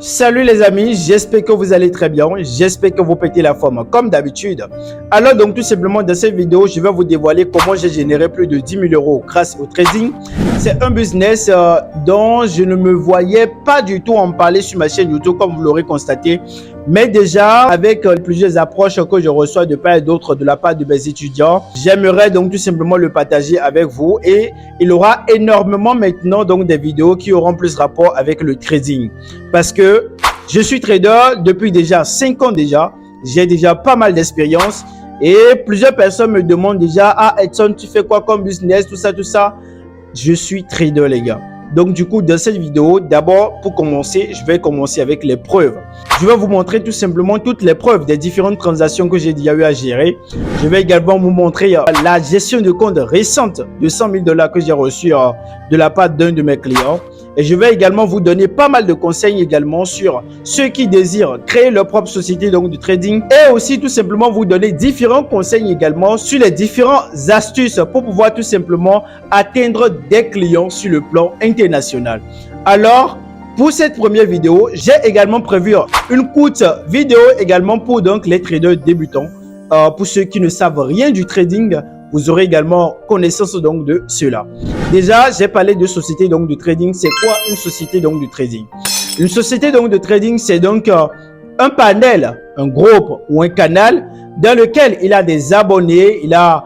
Salut les amis, j'espère que vous allez très bien, j'espère que vous pétez la forme comme d'habitude. Alors donc tout simplement dans cette vidéo, je vais vous dévoiler comment j'ai généré plus de 10 000 € grâce au trading. C'est un business dont je ne me voyais pas du tout en parler sur ma chaîne YouTube comme vous l'aurez constaté. Mais déjà, avec plusieurs approches que je reçois de part et d'autre de la part de mes étudiants, j'aimerais donc tout simplement le partager avec vous. Et il y aura énormément maintenant donc des vidéos qui auront plus rapport avec le trading. Parce que je suis trader depuis déjà 5 ans déjà. J'ai déjà pas mal d'expérience. Et plusieurs personnes me demandent déjà, ah Edson, tu fais quoi comme business, tout ça, tout ça. Je suis trader les gars. Donc du coup, dans cette vidéo, d'abord pour commencer, je vais commencer avec les preuves. Je vais vous montrer tout simplement toutes les preuves des différentes transactions que j'ai déjà eu à gérer. Je vais également vous montrer la gestion de compte récente de 100 000 $ que j'ai reçu de la part d'un de mes clients. Et je vais également vous donner pas mal de conseils également sur ceux qui désirent créer leur propre société donc de trading. Et aussi tout simplement vous donner différents conseils également sur les différentes astuces pour pouvoir tout simplement atteindre des clients sur le plan international. Alors, pour cette première vidéo, j'ai également prévu une courte vidéo également pour donc les traders débutants. Pour ceux qui ne savent rien du trading, vous aurez également connaissance donc de cela. Déjà, j'ai parlé de société donc de trading. C'est quoi une société donc de trading? Une société donc de trading, c'est donc un panel, un groupe ou un canal dans lequel il a des abonnés, il a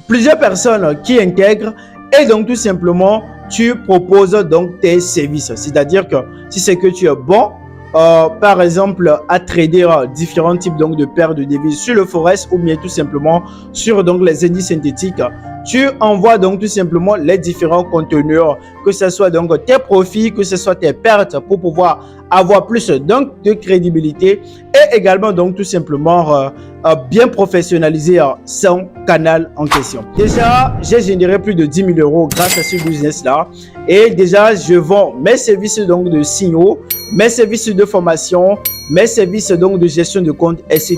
plusieurs personnes qui intègrent et donc tout simplement tu proposes donc tes services. C'est-à-dire que si c'est que tu es bon, par exemple à trader différents types donc de paires de devises sur le forex ou bien tout simplement sur donc les indices synthétiques, tu envoies donc tout simplement les différents contenus, que ce soit donc tes profits, que ce soit tes pertes pour pouvoir avoir plus donc de crédibilité et également donc tout simplement bien professionnaliser son canal en question. Déjà, j'ai généré plus de 10 000 € grâce à ce business là et déjà je vends mes services donc de signaux, mes services de formation, mes services donc de gestion de compte, etc.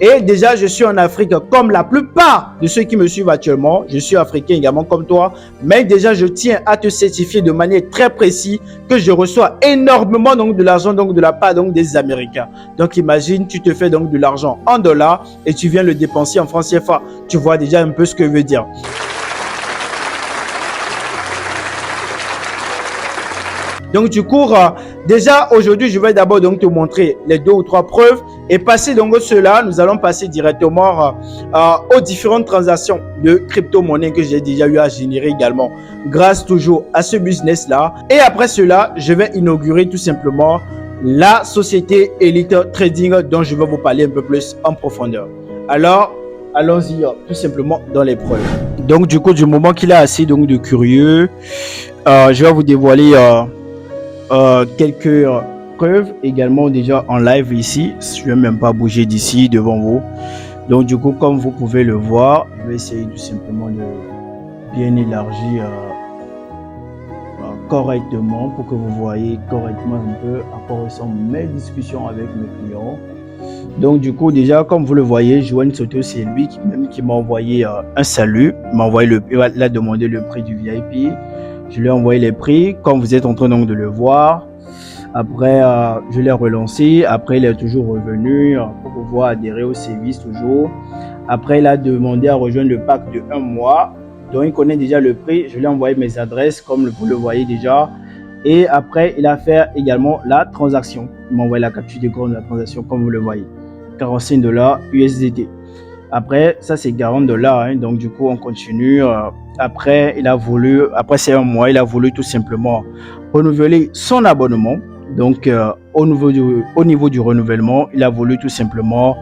Et déjà, je suis en Afrique comme la plupart de ceux qui me suivent actuellement. Je suis africain également comme toi. Mais déjà, je tiens à te certifier de manière très précise que je reçois énormément donc de l'argent donc de la part donc des Américains. Donc, imagine, tu te fais donc de l'argent en dollars et tu viens le dépenser en francs CFA. Tu vois déjà un peu ce que veut dire. Donc du coup, déjà aujourd'hui, je vais d'abord donc te montrer les 2 ou 3 preuves et passer donc cela, nous allons passer directement aux différentes transactions de crypto-monnaie que j'ai déjà eu à générer également grâce toujours à ce business là. Et après cela, je vais inaugurer tout simplement la société Elite Trading dont je vais vous parler un peu plus en profondeur. Alors, allons-y tout simplement dans les preuves. Donc du coup, du moment qu'il est assez donc de curieux, je vais vous dévoiler quelques preuves également déjà en live ici. Je ne vais même pas bouger d'ici devant vous. Donc du coup, comme vous pouvez le voir, je vais essayer tout simplement de bien élargir correctement pour que vous voyez correctement un peu à quoi ressemblent mes discussions avec mes clients. Donc du coup, déjà comme vous le voyez, Joanne Soto, c'est lui qui m'a envoyé un salut. Il a demandé le prix du VIP. Je lui ai envoyé les prix, comme vous êtes en train donc de le voir. Après, je l'ai relancé. Après, il est toujours revenu pour pouvoir adhérer au service toujours. Après, il a demandé à rejoindre le pack de 1 mois. Donc, il connaît déjà le prix. Je lui ai envoyé mes adresses, comme vous le voyez déjà. Et après, il a fait également la transaction. Il m'a envoyé la capture d'écran de la transaction, comme vous le voyez. 45 $ USDT. Après, ça c'est 40 $. Hein, donc, du coup, on continue. Après, après ces 1 mois, il a voulu tout simplement renouveler son abonnement. Donc, au niveau du renouvellement, il a voulu tout simplement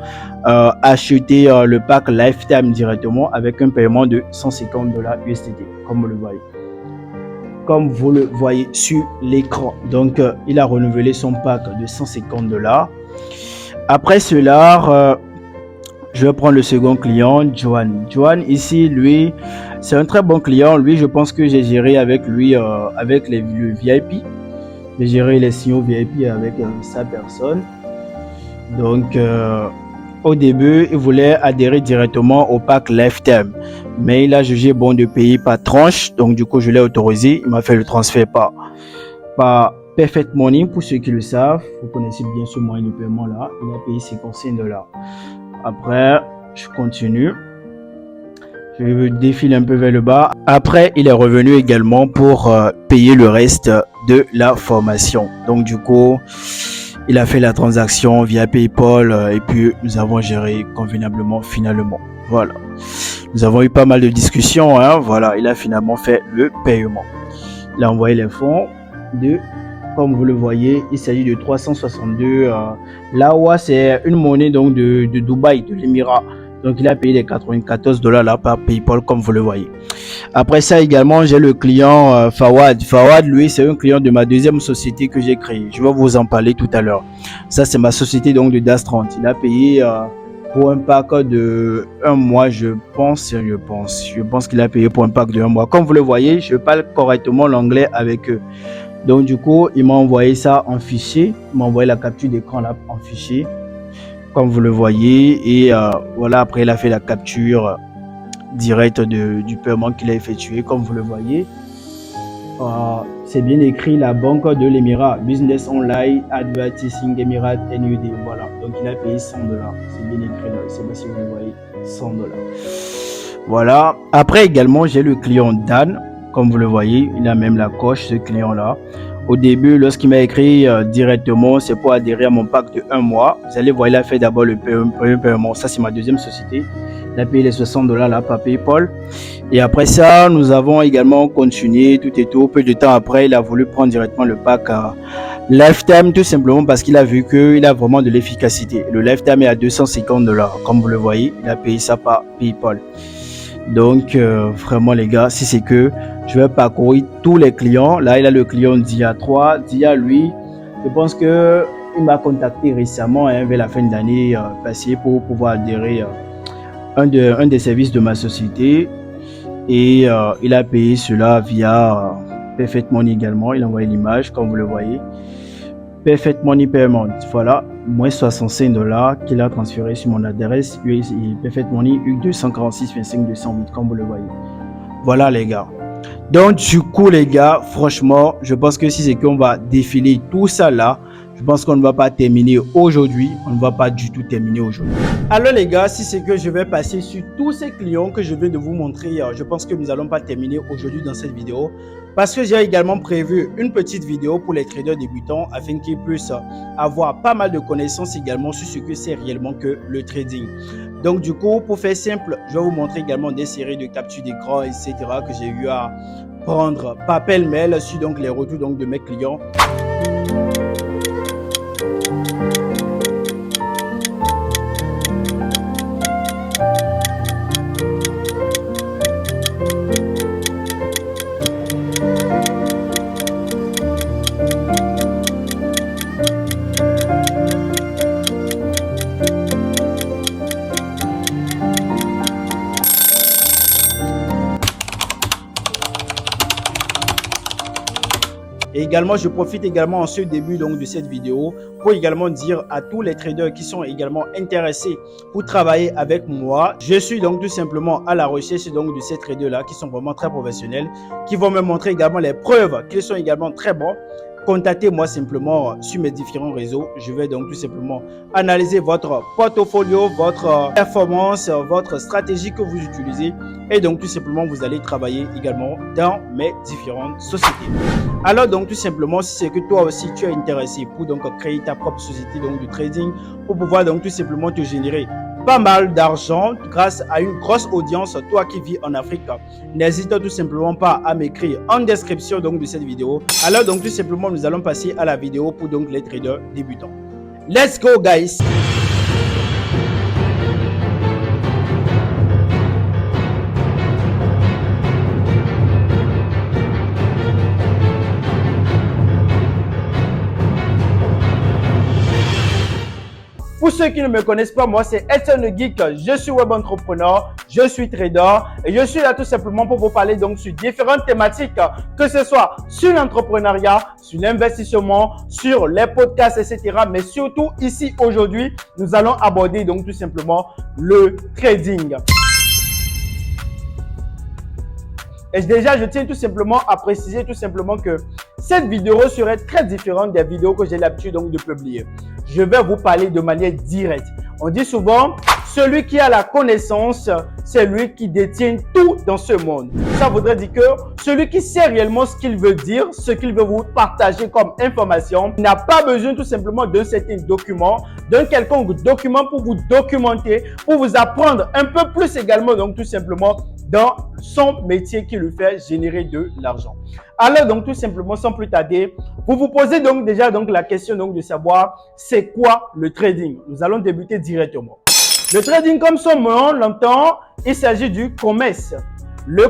acheter le pack Lifetime directement avec un paiement de 150 $ USDT, comme vous le voyez. Comme vous le voyez sur l'écran. Donc, il a renouvelé son pack de 150 $. Après cela, je vais prendre le second client, Johan. Johan, ici, lui, c'est un très bon client. Lui, je pense que j'ai géré avec lui, avec le VIP. J'ai géré les signaux VIP avec sa personne. Donc, au début, il voulait adhérer directement au pack Lifetime. Mais il a jugé bon de payer par tranche. Donc, du coup, je l'ai autorisé. Il m'a fait le transfert par Perfect Money, pour ceux qui le savent, vous connaissez bien ce moyen de paiement là. Il a payé 55 $. Après, je continue. Je défile un peu vers le bas. Après, il est revenu également pour payer le reste de la formation. Donc du coup, il a fait la transaction via PayPal et puis nous avons géré convenablement finalement. Voilà. Nous avons eu pas mal de discussions. Voilà, il a finalement fait le paiement. Il a envoyé les fonds comme vous le voyez, il s'agit de 362. L'AWA, c'est une monnaie donc de Dubaï, de l'Émirat. Donc, il a payé les 94 $ là par PayPal, comme vous le voyez. Après ça, également, j'ai le client Fawad. Fawad, lui, c'est un client de ma deuxième société que j'ai créée. Je vais vous en parler tout à l'heure. Ça, c'est ma société donc de DAS 30. Il a payé pour un pack de 1 mois, je pense qu'il a payé pour un pack de 1 mois. Comme vous le voyez, je parle correctement l'anglais avec eux. Donc du coup, il m'a envoyé ça en fichier. Il m'a envoyé la capture d'écran là en fichier, comme vous le voyez. Et voilà, après il a fait la capture directe du paiement qu'il a effectué, comme vous le voyez. C'est bien écrit la banque de l'Émirat, Business Online Advertising Emirat NUD. Voilà, donc il a payé 100 $. C'est bien écrit là, je ne sais pas si vous le voyez, 100 $. Voilà, après également j'ai le client Dan. Comme vous le voyez, il a même la coche, ce client-là. Au début, lorsqu'il m'a écrit directement, c'est pour adhérer à mon pack de 1 mois. Vous allez voir, il a fait d'abord le premier paiement. Ça, c'est ma deuxième société. Il a payé les 60 $ là par PayPal. Et après ça, nous avons également continué tout et tout. Peu de temps après, il a voulu prendre directement le pack Lifetime, tout simplement parce qu'il a vu qu'il a vraiment de l'efficacité. Le Lifetime est à 250 $. Comme vous le voyez, il a payé ça par PayPal. Donc vraiment les gars, si c'est que je vais parcourir tous les clients. Là, il a le client Dia 3. Dia, lui, je pense que il m'a contacté récemment vers la fin de l'année passée pour pouvoir adhérer un des services de ma société. Et il a payé cela via Perfect Money également. Il a envoyé l'image, comme vous le voyez. Perfect Money Payment, voilà, moins 65 $ qu'il a transféré sur mon adresse Perfect Money U246 25 208, comme vous le voyez. Voilà les gars. Donc du coup les gars, franchement, je pense que si c'est qu'on va défiler tout ça là, je pense qu'on ne va pas terminer aujourd'hui. On ne va pas du tout terminer aujourd'hui. Alors les gars, si c'est que je vais passer sur tous ces clients que je viens de vous montrer, je pense que nous n'allons pas terminer aujourd'hui dans cette vidéo. Parce que j'ai également prévu une petite vidéo pour les traders débutants afin qu'ils puissent avoir pas mal de connaissances également sur ce que c'est réellement que le trading. Donc du coup, pour faire simple, je vais vous montrer également des séries de captures d'écran, etc. que j'ai eu à prendre par pêle-mêle sur donc les retours donc de mes clients. Et également, je profite également en ce début donc de cette vidéo pour également dire à tous les traders qui sont également intéressés pour travailler avec moi. Je suis donc tout simplement à la recherche donc de ces traders là qui sont vraiment très professionnels, qui vont me montrer également les preuves qu'ils sont également très bons. Contactez-moi simplement sur mes différents réseaux. Je vais donc tout simplement analyser votre portfolio, votre performance, votre stratégie que vous utilisez. Et donc tout simplement, vous allez travailler également dans mes différentes sociétés. Alors donc tout simplement, si c'est que toi aussi tu es intéressé pour donc créer ta propre société donc de trading, pour pouvoir donc tout simplement te générer pas mal d'argent grâce à une grosse audience, toi qui vis en Afrique, n'hésite tout simplement pas à m'écrire en description donc de cette vidéo. Alors donc tout simplement, nous allons passer à la vidéo pour donc les traders débutants. Let's go guys! Pour ceux qui ne me connaissent pas, moi c'est Etienne le Geek, je suis web entrepreneur, je suis trader et je suis là tout simplement pour vous parler donc sur différentes thématiques, que ce soit sur l'entrepreneuriat, sur l'investissement, sur les podcasts, etc. Mais surtout ici aujourd'hui, nous allons aborder donc tout simplement le trading. Et déjà, je tiens tout simplement à préciser tout simplement que cette vidéo serait très différente des vidéos que j'ai l'habitude donc de publier. Je vais vous parler de manière directe. On dit souvent, celui qui a la connaissance, c'est lui qui détient tout dans ce monde. Ça voudrait dire que celui qui sait réellement ce qu'il veut dire, ce qu'il veut vous partager comme information, n'a pas besoin tout simplement d'un certain document, d'un quelconque document pour vous documenter, pour vous apprendre un peu plus également, donc tout simplement dans son métier qui lui fait générer de l'argent. Alors donc tout simplement, sans plus tarder, vous vous posez donc déjà donc la question donc de savoir c'est quoi le trading. Nous allons débuter directement. Le trading, comme son nom l'entend, il s'agit du commerce. Le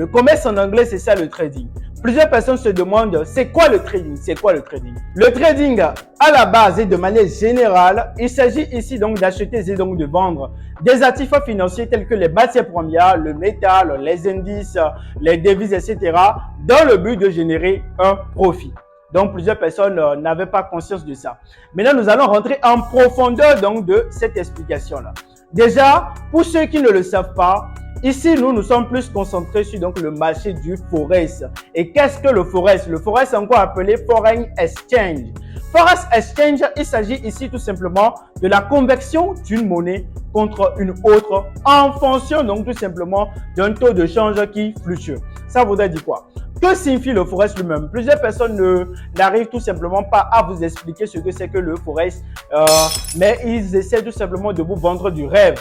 commerce en anglais, c'est ça le trading. Plusieurs personnes se demandent, c'est quoi le trading? C'est quoi le trading? Le trading, à la base et de manière générale, il s'agit ici donc d'acheter et donc de vendre des actifs financiers tels que les matières premières, le métal, les indices, les devises, etc. dans le but de générer un profit. Donc, plusieurs personnes n'avaient pas conscience de ça. Maintenant, nous allons rentrer en profondeur donc de cette explication-là. Déjà, pour ceux qui ne le savent pas, ici, nous sommes plus concentrés sur donc, le marché du Forex. Et qu'est-ce que le Forex? Le Forex est encore appelé Foreign Exchange. Forex Exchange, il s'agit ici tout simplement de la conversion d'une monnaie contre une autre en fonction donc tout simplement d'un taux de change qui fluctue. Ça voudrait dire quoi? Que signifie le Forex lui-même? Plusieurs personnes n'arrivent tout simplement pas à vous expliquer ce que c'est que le Forex, mais ils essaient tout simplement de vous vendre du rêve.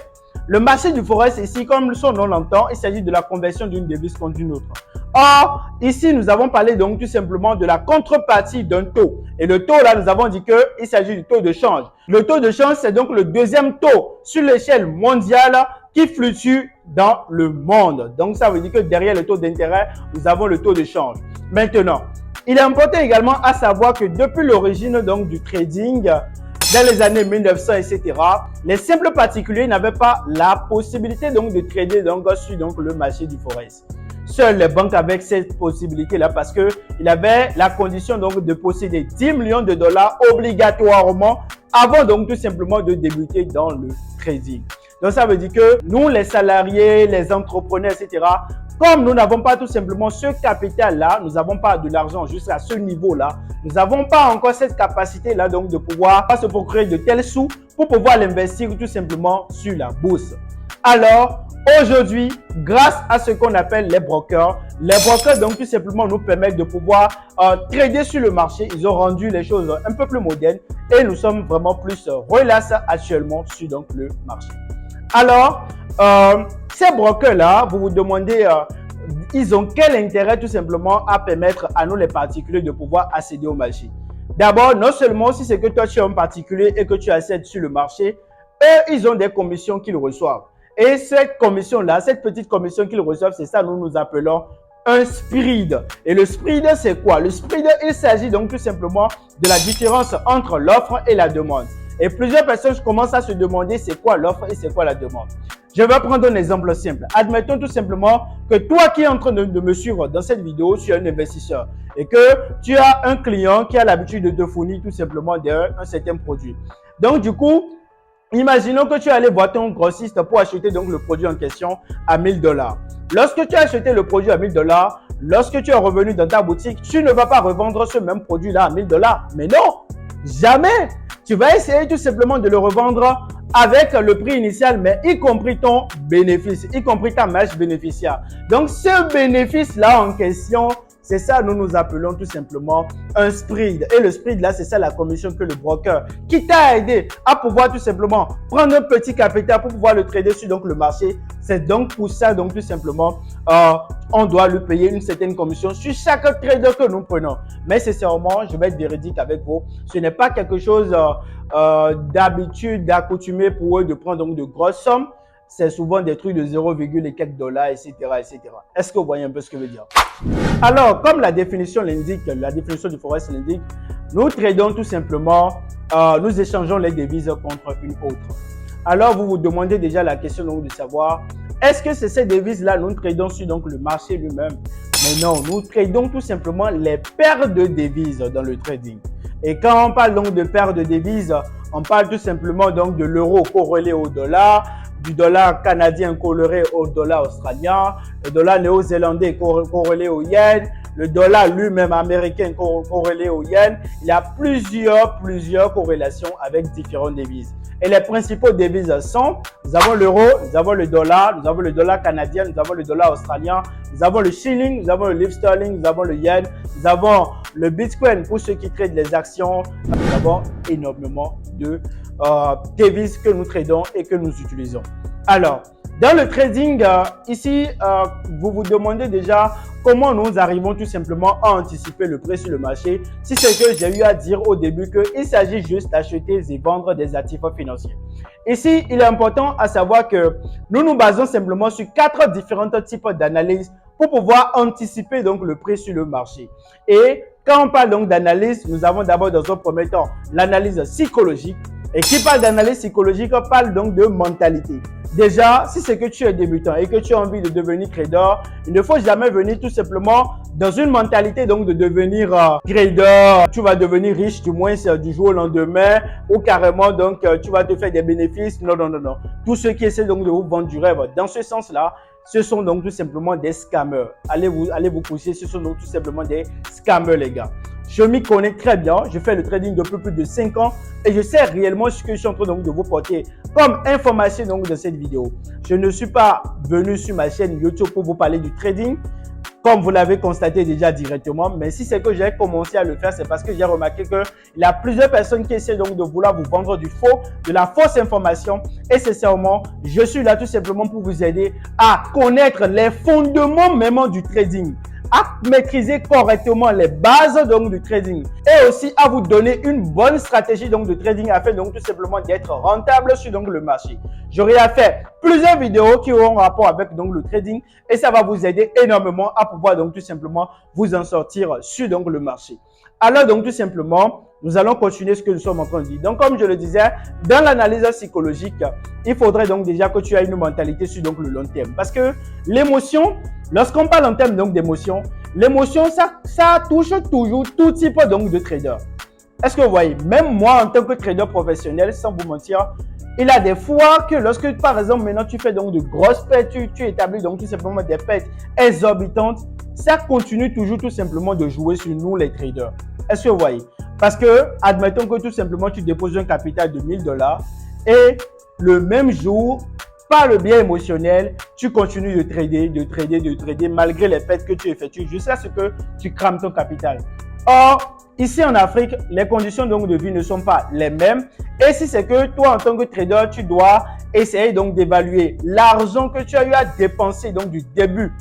Le marché du Forex ici, comme son nom l'entend, il s'agit de la conversion d'une devise contre une autre. Or, ici, nous avons parlé donc tout simplement de la contrepartie d'un taux. Et le taux, là, nous avons dit qu'il s'agit du taux de change. Le taux de change, c'est donc le deuxième taux sur l'échelle mondiale qui fluctue dans le monde. Donc, ça veut dire que derrière le taux d'intérêt, nous avons le taux de change. Maintenant, il est important également à savoir que depuis l'origine donc du trading, dans les années 1900, etc., les simples particuliers n'avaient pas la possibilité donc de trader donc sur donc le marché du Forex. Seules les banques avaient cette possibilité-là parce qu'il avait la condition donc de posséder 10 millions de dollars obligatoirement avant donc tout simplement de débuter dans le trading. Donc ça veut dire que nous, les salariés, les entrepreneurs, etc., comme nous n'avons pas tout simplement ce capital-là, nous n'avons pas de l'argent jusqu'à ce niveau-là, nous n'avons pas encore cette capacité-là donc de pouvoir se procurer de tels sous pour pouvoir l'investir tout simplement sur la bourse. Alors, aujourd'hui, grâce à ce qu'on appelle les brokers donc tout simplement nous permettent de pouvoir trader sur le marché. Ils ont rendu les choses un peu plus modernes et nous sommes vraiment plus relax actuellement sur donc le marché. Alors, ces brokers-là, vous vous demandez, ils ont quel intérêt tout simplement à permettre à nous les particuliers de pouvoir accéder au marché? D'abord, non seulement si c'est que toi tu es un particulier et que tu accèdes sur le marché, eux, ils ont des commissions qu'ils reçoivent. Et cette commission-là, cette petite commission qu'ils reçoivent, c'est ça nous appelons un spread. Et le spread, c'est quoi? Le spread, il s'agit donc tout simplement de la différence entre l'offre et la demande. Et plusieurs personnes commencent à se demander c'est quoi l'offre et c'est quoi la demande. Je vais prendre un exemple simple. Admettons tout simplement que toi qui es en train de me suivre dans cette vidéo, tu es un investisseur et que tu as un client qui a l'habitude de te fournir tout simplement un certain produit. Donc du coup, imaginons que tu es allé voir ton grossiste pour acheter donc le produit en question à 1000 $. Lorsque tu as acheté le produit à 1000 $, lorsque tu es revenu dans ta boutique, tu ne vas pas revendre ce même produit-là à 1000 $. Mais non, jamais. Tu vas essayer tout simplement de le revendre avec le prix initial, mais y compris ton bénéfice, y compris ta marge bénéficiaire. Donc, ce bénéfice-là en question, c'est ça nous appelons tout simplement un spread. Et le spread là, c'est ça la commission que le broker qui t'a aidé à pouvoir tout simplement prendre un petit capital pour pouvoir le trader sur donc le marché. C'est donc pour ça donc tout simplement on doit lui payer une certaine commission sur chaque trader que nous prenons. Mais sincèrement, je vais être véridique avec vous, ce n'est pas quelque chose d'habitude, d'accoutumé pour eux de prendre donc de grosses sommes. C'est souvent des trucs de 0, et quelques dollars, etc., etc. Est-ce que vous voyez un peu ce que je veux dire? Alors, comme la définition l'indique, la définition du Forex l'indique, nous tradons tout simplement, nous échangeons les devises contre une autre. Alors, vous vous demandez déjà la question donc de savoir, est-ce que c'est ces devises-là, nous tradons sur donc, le marché lui-même? Mais non, nous tradons tout simplement les paires de devises dans le trading. Et quand on parle donc de paires de devises, on parle tout simplement donc de l'euro corrélé au dollar, du dollar canadien corrélé au dollar australien, le dollar néo-zélandais corrélé au yen, le dollar lui-même américain corrélé au yen. Il y a plusieurs corrélations avec différentes devises. Et les principaux devises sont, nous avons l'euro, nous avons le dollar canadien, nous avons le dollar australien, nous avons le shilling, nous avons le livre sterling, nous avons le yen, nous avons le bitcoin pour ceux qui tradent les actions. Nous avons énormément de devises que nous tradons et que nous utilisons. Alors, dans le trading, ici, vous vous demandez déjà comment nous arrivons tout simplement à anticiper le prix sur le marché. Si c'est que j'ai eu à dire au début qu'il s'agit juste d'acheter et vendre des actifs financiers. Ici, il est important à savoir que nous nous basons simplement sur 4 différents types d'analyses pour pouvoir anticiper donc le prix sur le marché. Et quand on parle donc d'analyse, nous avons d'abord dans un premier temps l'analyse psychologique. Et qui parle d'analyse psychologique parle donc de mentalité. Déjà, si c'est que tu es débutant et que tu as envie de devenir trader, il ne faut jamais venir tout simplement dans une mentalité donc de devenir trader. Tu vas devenir riche du moins du jour au lendemain ou carrément donc tu vas te faire des bénéfices. Non, non, non, non. Tous ceux qui essaient donc de vous vendre du rêve dans ce sens-là, ce sont donc tout simplement des scammers. Allez vous coucher, ce sont donc tout simplement des scammers les gars. Je m'y connais très bien, je fais le trading depuis plus de 5 ans et je sais réellement ce que je suis en train donc de vous porter comme information donc de cette vidéo. Je ne suis pas venu sur ma chaîne YouTube pour vous parler du trading, comme vous l'avez constaté déjà directement, mais si c'est que j'ai commencé à le faire, c'est parce que j'ai remarqué qu'il y a plusieurs personnes qui essaient donc de vouloir vous vendre du faux, de la fausse information. Et sincèrement, je suis là tout simplement pour vous aider à connaître les fondements même du trading, à maîtriser correctement les bases donc du trading et aussi à vous donner une bonne stratégie donc de trading afin donc tout simplement d'être rentable sur donc le marché. J'aurai à faire plusieurs vidéos qui auront rapport avec donc le trading et ça va vous aider énormément à pouvoir donc tout simplement vous en sortir sur donc le marché. Alors donc tout simplement, nous allons continuer ce que nous sommes en train de dire. Donc comme je le disais, dans l'analyse psychologique, il faudrait donc déjà que tu aies une mentalité sur donc le long terme. Parce que l'émotion, lorsqu'on parle en termes donc d'émotion, l'émotion ça touche toujours tout type donc de trader. Est-ce que vous voyez, même moi en tant que trader professionnel, sans vous mentir, il y a des fois que lorsque par exemple maintenant tu fais donc de grosses pertes, tu établis donc tout simplement des pertes exorbitantes, ça continue toujours tout simplement de jouer sur nous les traders. Est-ce que vous voyez? Parce que, admettons que tout simplement tu déposes un capital de 1000 $ et le même jour, par le biais émotionnel, tu continues de trader malgré les pertes que tu effectues jusqu'à ce que tu crames ton capital. Or, ici en Afrique, les conditions donc de vie ne sont pas les mêmes. Et si c'est que toi en tant que trader, tu dois essayer donc d'évaluer l'argent que tu as eu à dépenser donc du début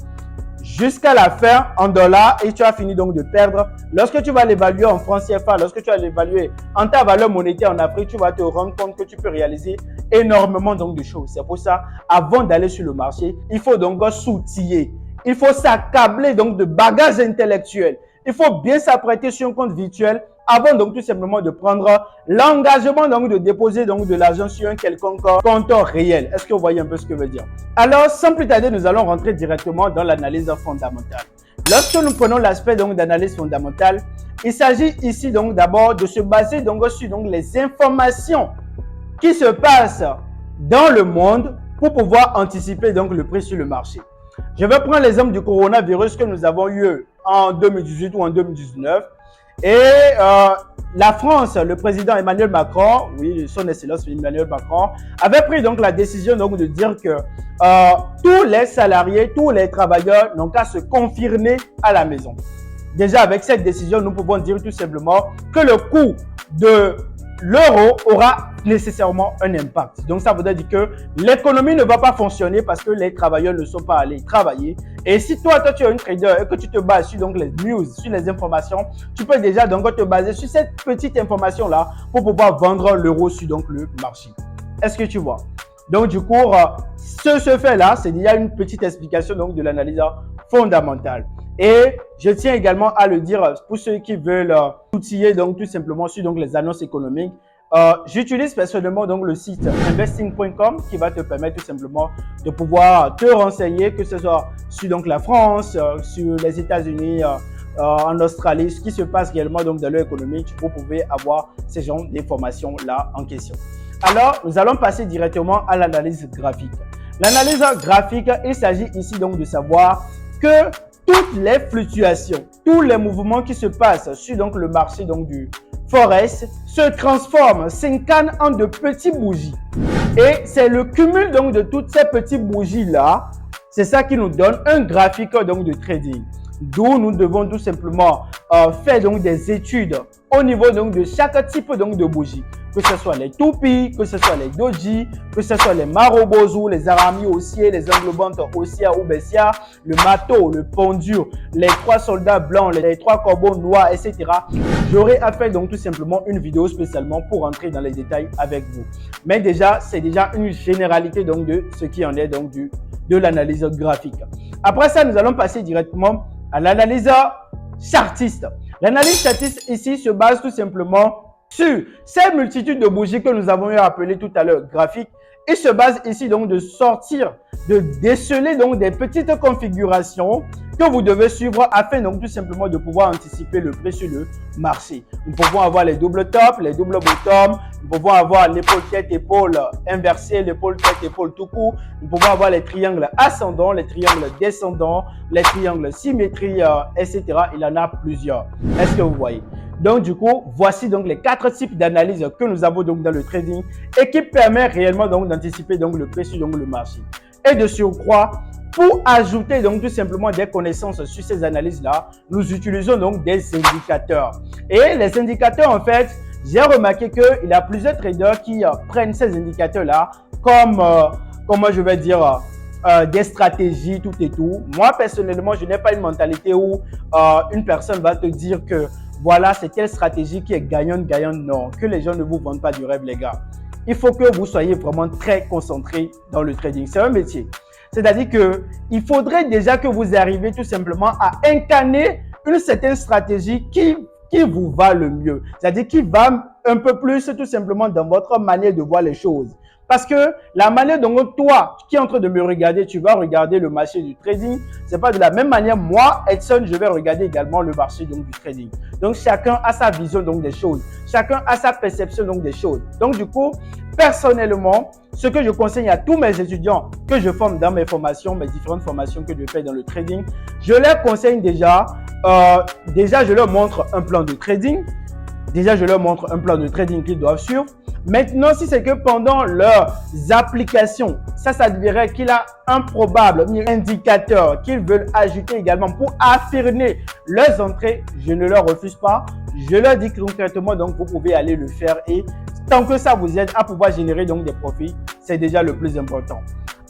jusqu'à la fin en dollars et tu as fini donc de perdre. Lorsque tu vas l'évaluer en francs CFA, lorsque tu vas l'évaluer en ta valeur monétaire en Afrique, tu vas te rendre compte que tu peux réaliser énormément donc de choses. C'est pour ça, avant d'aller sur le marché, il faut donc s'outiller. Il faut s'accabler donc de bagages intellectuels. Il faut bien s'apprêter sur un compte virtuel avant donc tout simplement de prendre l'engagement donc de déposer donc de l'argent sur un quelconque compte réel. Est-ce que vous voyez un peu ce que je veux dire? Alors, sans plus tarder, nous allons rentrer directement dans l'analyse fondamentale. Lorsque nous prenons l'aspect donc d'analyse fondamentale, il s'agit ici donc d'abord de se baser donc sur donc les informations qui se passent dans le monde pour pouvoir anticiper donc le prix sur le marché. Je vais prendre l'exemple du coronavirus que nous avons eu en 2018 ou en 2019. Et la France, le président Emmanuel Macron, oui, son excellence Emmanuel Macron, avait pris donc la décision donc de dire que tous les salariés, tous les travailleurs n'ont qu'à se confiner à la maison. Déjà, avec cette décision, nous pouvons dire tout simplement que le coût de l'euro aura nécessairement un impact. Donc, ça voudrait dire que l'économie ne va pas fonctionner parce que les travailleurs ne sont pas allés travailler. Et si toi tu es un trader et que tu te bases sur donc les news, sur les informations, tu peux déjà donc te baser sur cette petite information-là pour pouvoir vendre l'euro sur donc le marché. Est-ce que tu vois? Donc, du coup, ce fait-là, c'est déjà une petite explication donc de l'analyse fondamentale. Et je tiens également à le dire pour ceux qui veulent outiller donc tout simplement sur donc les annonces économiques. J'utilise personnellement donc le site investing.com qui va te permettre tout simplement de pouvoir te renseigner, que ce soit sur donc la France, sur les États-Unis, en Australie, ce qui se passe réellement donc dans leur économie. Vous pouvez avoir ces genres d'informations là en question. Alors, nous allons passer directement à l'analyse graphique. L'analyse graphique, il s'agit ici donc de savoir que toutes les fluctuations, tous les mouvements qui se passent sur donc le marché donc du Forex se transforment, s'incarnent en de petites bougies. Et c'est le cumul donc de toutes ces petites bougies-là, c'est ça qui nous donne un graphique donc de trading. D'où nous devons tout simplement faire donc des études au niveau donc de chaque type donc de bougie. Que ce soit les toupies, que ce soit les doji, que ce soit les marobozu, les aramis haussiers, les englobantes haussières ou baissières, le mato, le pendu, les 3 soldats blancs, les 3 corbeaux noirs, etc. J'aurai à faire donc tout simplement une vidéo spécialement pour entrer dans les détails avec vous. Mais déjà, c'est déjà une généralité donc de ce qui en est donc de l'analyse graphique. Après ça, nous allons passer directement à l'analyse chartiste. L'analyse chartiste ici se base tout simplement sur ces multitudes de bougies que nous avons eu à appeler tout à l'heure graphiques. Il se base ici donc de sortir, de déceler donc des petites configurations que vous devez suivre afin donc tout simplement de pouvoir anticiper le prix sur le marché. Nous pouvons avoir les doubles tops, les doubles bottoms, nous pouvons avoir l'épaule tête-épaule inversée, l'épaule tête-épaule tout court, nous pouvons avoir les triangles ascendants, les triangles descendants, les triangles symétrie, etc. Il y en a plusieurs. Est-ce que vous voyez? Donc du coup, voici donc les 4 types d'analyse que nous avons donc dans le trading et qui permet réellement donc d'anticiper donc le prix sur donc le marché. Et de surcroît, pour ajouter donc tout simplement des connaissances sur ces analyses-là, nous utilisons donc des indicateurs. Et les indicateurs, en fait, j'ai remarqué qu'il y a plusieurs traders qui prennent ces indicateurs-là comme, comment je vais dire, des stratégies, tout et tout. Moi, personnellement, je n'ai pas une mentalité où une personne va te dire que voilà, c'est telle stratégie qui est gagnante. Non, que les gens ne vous vendent pas du rêve, les gars. Il faut que vous soyez vraiment très concentré dans le trading. C'est un métier. C'est-à-dire qu'il faudrait déjà que vous arriviez tout simplement à incarner une certaine stratégie qui vous va le mieux. C'est-à-dire qui va un peu plus tout simplement dans votre manière de voir les choses. Parce que la manière dont toi, qui est en train de me regarder, tu vas regarder le marché du trading, c'est pas de la même manière. Moi, Edson, je vais regarder également le marché donc, du trading. Donc, chacun a sa vision donc, des choses. Chacun a sa perception donc, des choses. Donc, du coup, personnellement, ce que je conseille à tous mes étudiants que je forme dans mes formations, mes différentes formations que je fais dans le trading, je leur conseille déjà, je leur montre un plan de trading. Déjà, je leur montre un plan de trading qu'ils doivent suivre. Maintenant, si c'est que pendant leurs applications, ça s'avérerait qu'il a un probable indicateur qu'ils veulent ajouter également pour affirmer leurs entrées, je ne leur refuse pas. Je leur dis concrètement, donc vous pouvez aller le faire et tant que ça vous aide à pouvoir générer donc des profits, c'est déjà le plus important.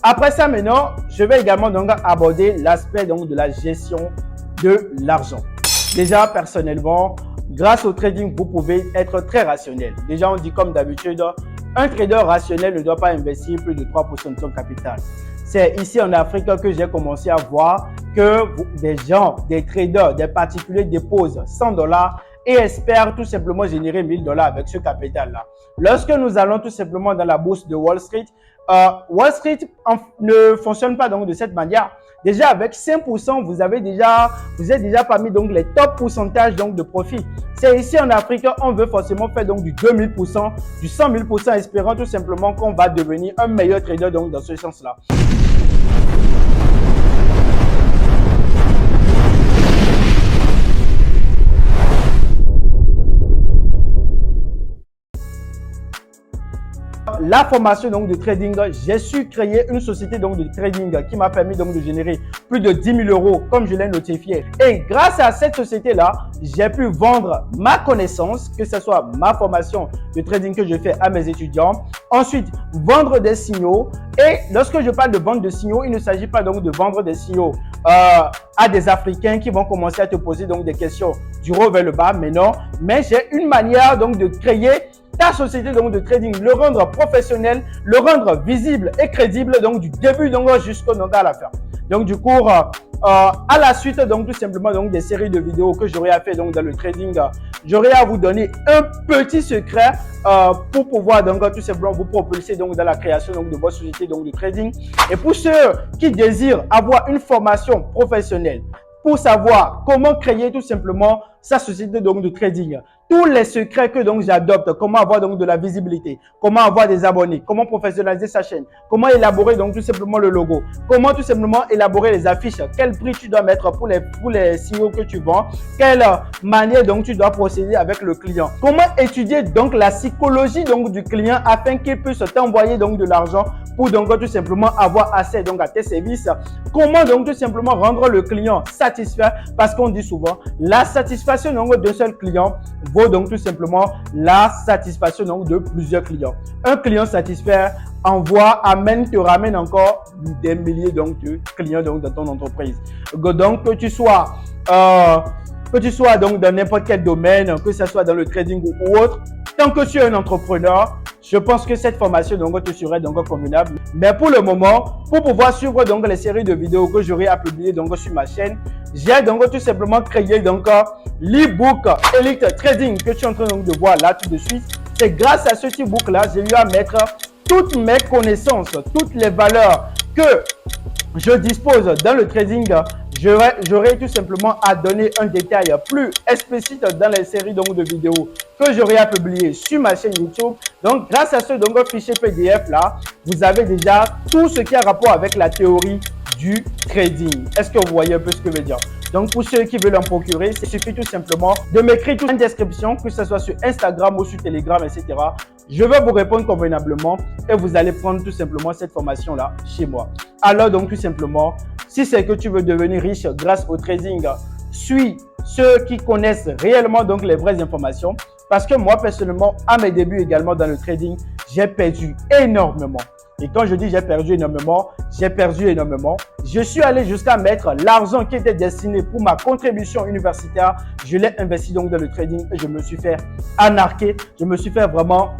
Après ça, maintenant, je vais également donc aborder l'aspect donc de la gestion de l'argent. Déjà, personnellement, grâce au trading, vous pouvez être très rationnel. Déjà, on dit comme d'habitude, un trader rationnel ne doit pas investir plus de 3% de son capital. C'est ici en Afrique que j'ai commencé à voir que des gens, des traders, des particuliers déposent $100 et espèrent tout simplement générer $1000 avec ce capital-là. Lorsque nous allons tout simplement dans la bourse de Wall Street, Wall Street ne fonctionne pas donc de cette manière. Déjà avec 5%, vous êtes déjà parmi donc les top pourcentages donc de profit. C'est ici en Afrique, on veut forcément faire donc du 2000%, du 100 000%, espérant tout simplement qu'on va devenir un meilleur trader donc dans ce sens-là. La formation donc de trading, j'ai su créer une société donc de trading qui m'a permis donc de générer plus de 10 000 € comme je l'ai notifié. Et grâce à cette société-là, j'ai pu vendre ma connaissance, que ce soit ma formation de trading que je fais à mes étudiants. Ensuite, vendre des signaux. Et lorsque je parle de vente de signaux, il ne s'agit pas donc de vendre des signaux à des Africains qui vont commencer à te poser donc des questions du haut vers le bas. Mais non, mais j'ai une manière donc de créer ta société donc de trading, le rendre professionnel, le rendre visible et crédible donc du début donc jusqu'au à la fin. Donc du coup, à la suite donc tout simplement donc des séries de vidéos que j'aurai à faire donc dans le trading, j'aurai à vous donner un petit secret pour pouvoir donc tout simplement vous propulser donc dans la création donc de votre société donc de trading. Et pour ceux qui désirent avoir une formation professionnelle, pour savoir comment créer tout simplement sa société donc de trading, tous les secrets que donc j'adopte, comment avoir donc de la visibilité, comment avoir des abonnés, comment professionnaliser sa chaîne, comment élaborer donc tout simplement le logo, comment tout simplement élaborer les affiches, quel prix tu dois mettre pour les signaux que tu vends, quelle manière donc tu dois procéder avec le client, comment étudier donc la psychologie donc du client afin qu'il puisse t'envoyer donc de l'argent pour donc tout simplement avoir accès donc à tes services, comment donc tout simplement rendre le client satisfait, parce qu'on dit souvent la satisfaction donc d'un seul client vaut donc tout simplement la satisfaction donc de plusieurs clients. Un client satisfait te ramène encore des milliers donc de clients donc dans ton entreprise. Donc que tu sois donc dans n'importe quel domaine, que ce soit dans le trading ou autre, tant que tu es un entrepreneur, je pense que cette formation donc te serait donc convenable. Mais pour le moment, pour pouvoir suivre donc les séries de vidéos que j'aurai à publier donc sur ma chaîne, j'ai donc tout simplement créé donc l'e-book Elite Trading que tu es en train donc de voir là tout de suite. C'est grâce à ce e-book là, j'ai eu à mettre toutes mes connaissances, toutes les valeurs que je dispose dans le trading. J'aurai tout simplement à donner un détail plus explicite dans les séries donc de vidéos que j'aurai à publier sur ma chaîne YouTube. Donc, grâce à ce donc fichier PDF là, vous avez déjà tout ce qui a rapport avec la théorie du trading. Est-ce que vous voyez un peu ce que je veux dire? Donc, pour ceux qui veulent en procurer, il suffit tout simplement de m'écrire une description, que ce soit sur Instagram ou sur Telegram, etc. Je vais vous répondre convenablement et vous allez prendre tout simplement cette formation-là chez moi. Alors, donc, tout simplement, si c'est que tu veux devenir riche grâce au trading, suis ceux qui connaissent réellement donc les vraies informations. Parce que moi, personnellement, à mes débuts également dans le trading, j'ai perdu énormément. Et quand je dis j'ai perdu énormément, j'ai perdu énormément. Je suis allé jusqu'à mettre l'argent qui était destiné pour ma contribution universitaire. Je l'ai investi donc dans le trading et je me suis fait anarquer. Je me suis fait vraiment...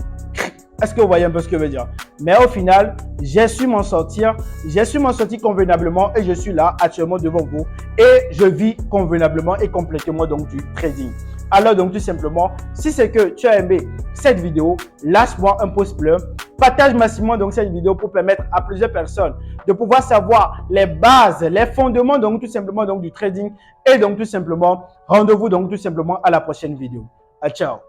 Est-ce que vous voyez un peu ce que je veux dire? Mais au final, j'ai su m'en sortir. J'ai su m'en sortir convenablement et je suis là actuellement devant vous. Et je vis convenablement et complètement donc du trading. Alors donc tout simplement, si c'est que tu as aimé cette vidéo, lâche-moi un pouce bleu. Partage massivement donc cette vidéo pour permettre à plusieurs personnes de pouvoir savoir les bases, les fondements donc tout simplement donc du trading. Et donc tout simplement, rendez-vous donc tout simplement à la prochaine vidéo. Ciao.